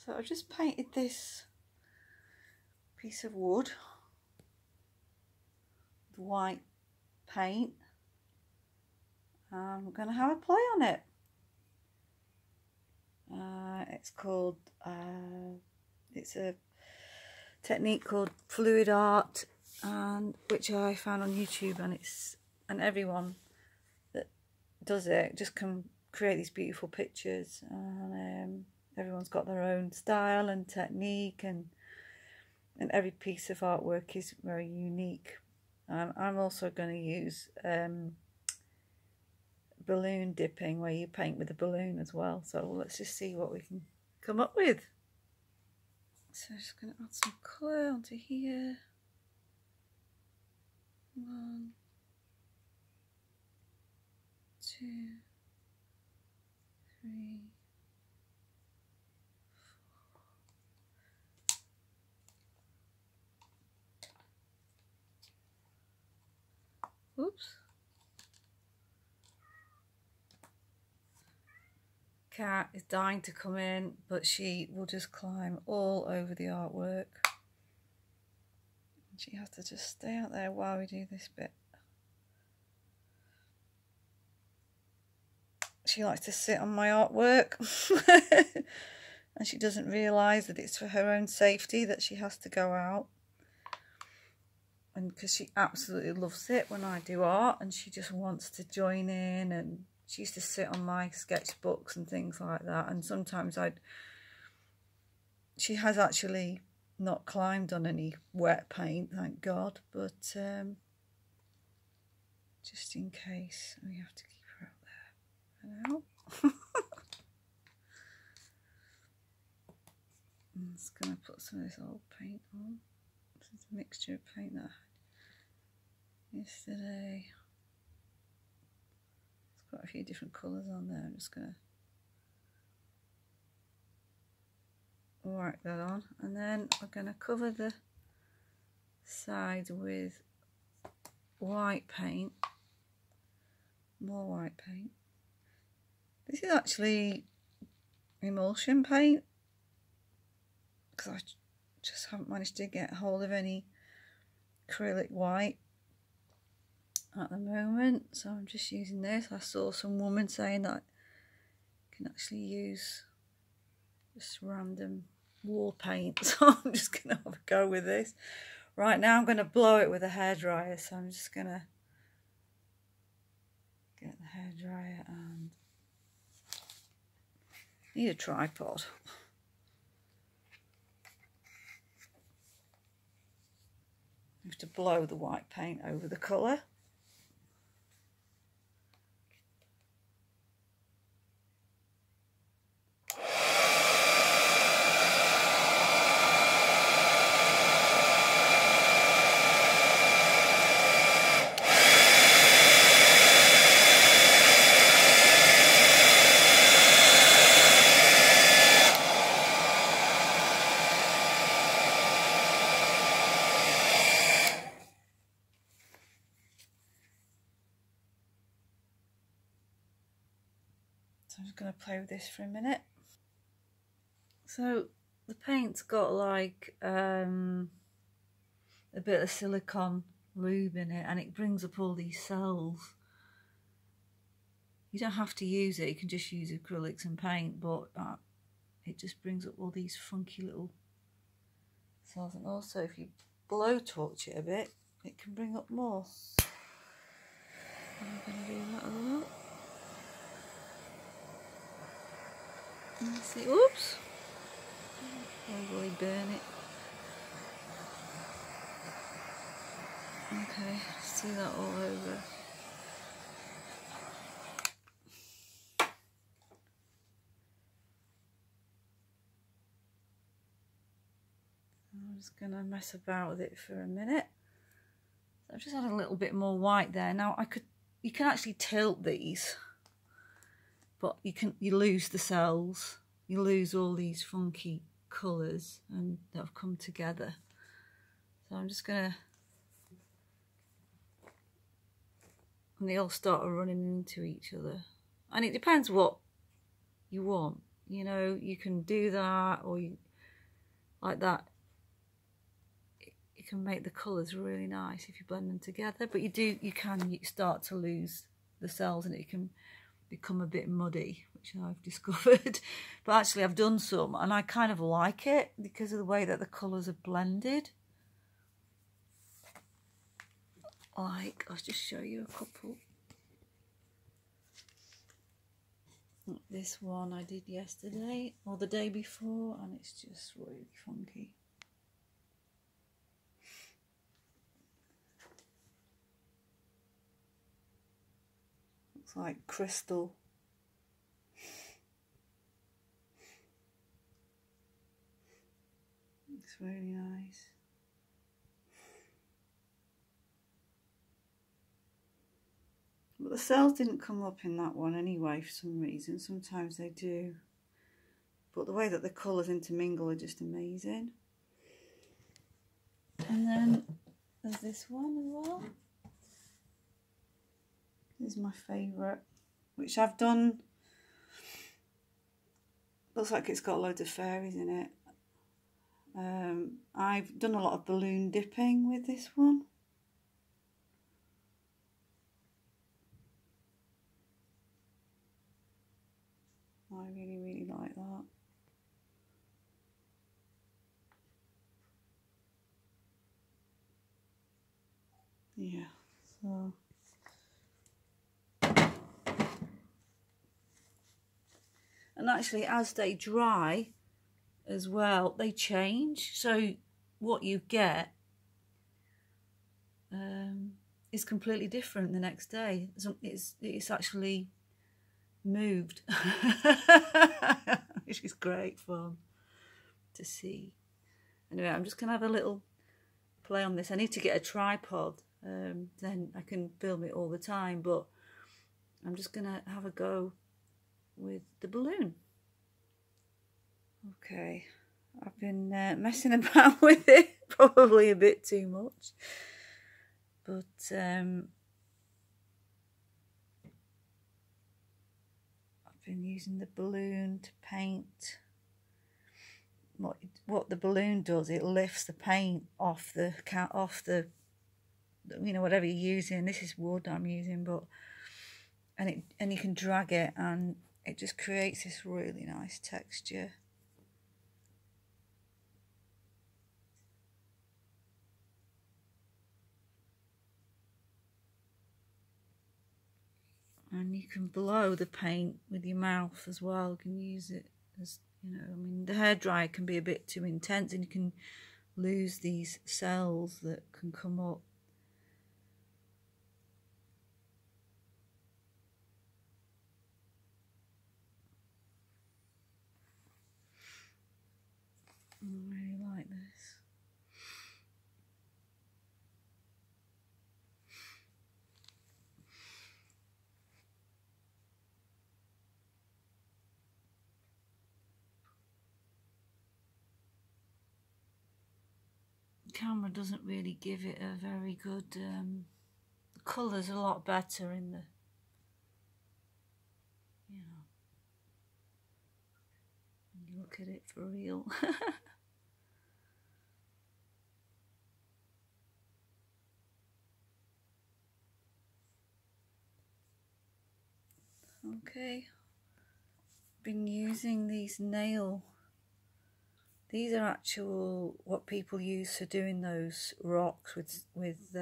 So I just painted this piece of wood with white paint. I'm going to have a play on it. It's called, it's a technique called fluid art, and which I found on YouTube, and everyone that does it just can create these beautiful pictures, and everyone's got their own style and technique, and every piece of artwork is very unique. I'm also going to use balloon dipping, where you paint with a balloon as well. So let's just see what we can come up with. So I'm just going to add some colour onto here. 1, 2, 3, 4. Oops. Cat is dying to come in, but she will just climb all over the artwork. She has to just stay out there while we do this bit. She likes to sit on my artwork and she doesn't realise that it's for her own safety that she has to go out. And because she absolutely loves it when I do art, and she just wants to join in, and she used to sit on my sketchbooks and things like that. And sometimes she has actually not climbed on any wet paint, thank God, but just in case, we have to keep her out there for now. I'm just going to put some of this old paint on. This is a mixture of paint that I had yesterday. It's got a few different colours on there. I'm just going to whack that on, and then I'm going to cover the sides with white paint, more white paint. This is actually emulsion paint, because I just haven't managed to get hold of any acrylic white at the moment, so I'm just using this. I saw some woman saying that you can actually use just random wall paint, so I'm just going to have a go with this. Right now I'm going to blow it with a hairdryer, so I'm just going to get the hairdryer, and need a tripod. I have to blow the white paint over the colour. So I'm just going to play with this for a minute. So the paint's got like a bit of silicone lube in it, and it brings up all these cells. You don't have to use it, you can just use acrylics and paint, but it just brings up all these funky little cells. And also if you blow torch it a bit, it can bring up more. I'm going to do that a lot. Let's see, oops, probably burn it. Okay, see that all over. I'm just going to mess about with it for a minute. So I've just added a little bit more white there. Now you can actually tilt these, but you lose the cells, you lose all these funky colours and that have come together. So I'm just gonna, and they all start running into each other, and it depends what you want. you know, you can do that, or you, like that. You can make the colours really nice if you blend them together, but you can start to lose the cells and it can become a bit muddy, which I've discovered. But actually I've done some and I kind of like it because of the way that the colours are blended. Like, I'll just show you a couple. This one I did yesterday or the day before, and it's just really funky. Looks like crystal. It's really nice. But the cells didn't come up in that one anyway for some reason. Sometimes they do. But the way that the colours intermingle are just amazing. And then there's this one as well. This is my favourite, which I've done. Looks like it's got loads of fairies in it. I've done a lot of balloon dipping with this one. I really, really like that. Yeah, so. And actually, as they dry as well, they change. So what you get is completely different the next day. It's actually moved, which is great fun to see. Anyway, I'm just gonna have a little play on this. I need to get a tripod, then I can film it all the time, but I'm just gonna have a go with the balloon. Okay, I've been messing about with it, probably a bit too much, but been using the balloon to paint. What the balloon does, it lifts the paint off the you know, whatever you're using. This is wood I'm using, but and you can drag it and it just creates this really nice texture. And you can blow the paint with your mouth as well. You can use it as, you know, I mean, the hairdryer can be a bit too intense and you can lose these cells that can come up. I really like this. Camera doesn't really give it a very good the colour's a lot better in the, you know, when you look at it for real. Okay, been using these these are actual what people use for doing those rocks with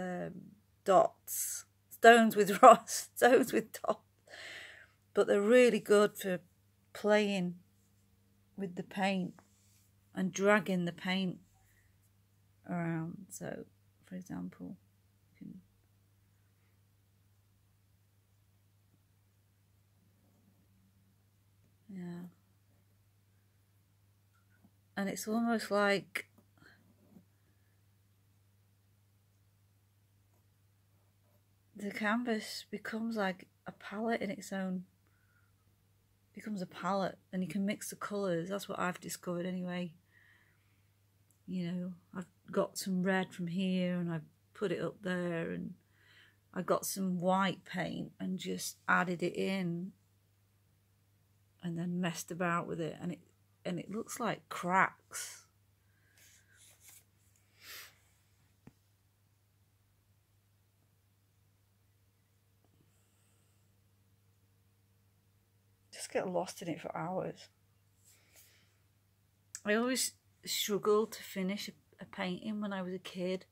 dots, stones with dots, but they're really good for playing with the paint and dragging the paint around. So, for example, you can and it's almost like the canvas becomes like a palette in its own, becomes a palette, and you can mix the colours. That's what I've discovered anyway. You know, I've got some red from here and I've put it up there, and I got some white paint and just added it in, and then messed about with it, and it looks like cracks. Just get lost in it for hours. I always struggled to finish a painting when I was a kid.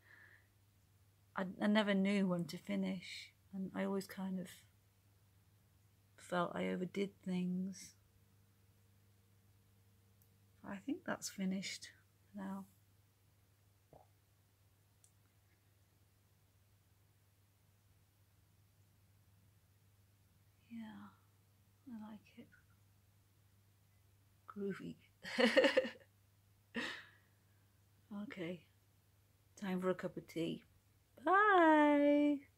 I never knew when to finish, and I always kind of felt I overdid things. I think that's finished now. Yeah, I like it. Groovy. Okay, time for a cup of tea. Bye.